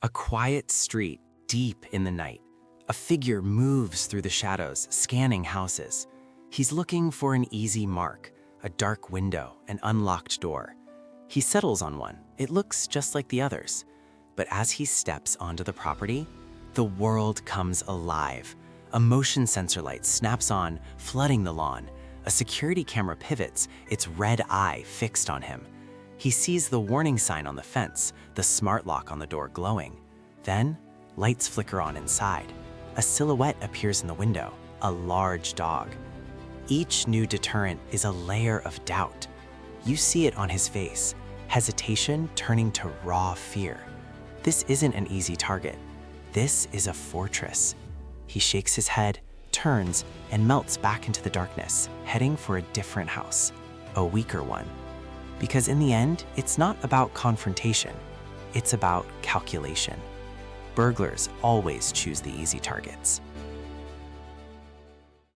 A quiet street, deep in the night. A figure moves through the shadows, scanning houses. He's looking for an easy mark, a dark window, an unlocked door. He settles on one. It looks just like the others. But as he steps onto the property, the world comes alive. A motion sensor light snaps on, flooding the lawn. A security camera pivots, its red eye fixed on him. He sees the warning sign on the fence, the smart lock on the door glowing. Then, lights flicker on inside. A silhouette appears in the window, a large dog. Each new deterrent is a layer of doubt. You see it on his face, hesitation turning to raw fear. This isn't an easy target. This is a fortress. He shakes his head, turns, and melts back into the darkness, heading for a different house, a weaker one. Because in the end, it's not about confrontation, it's about calculation. Burglars always choose the easy targets.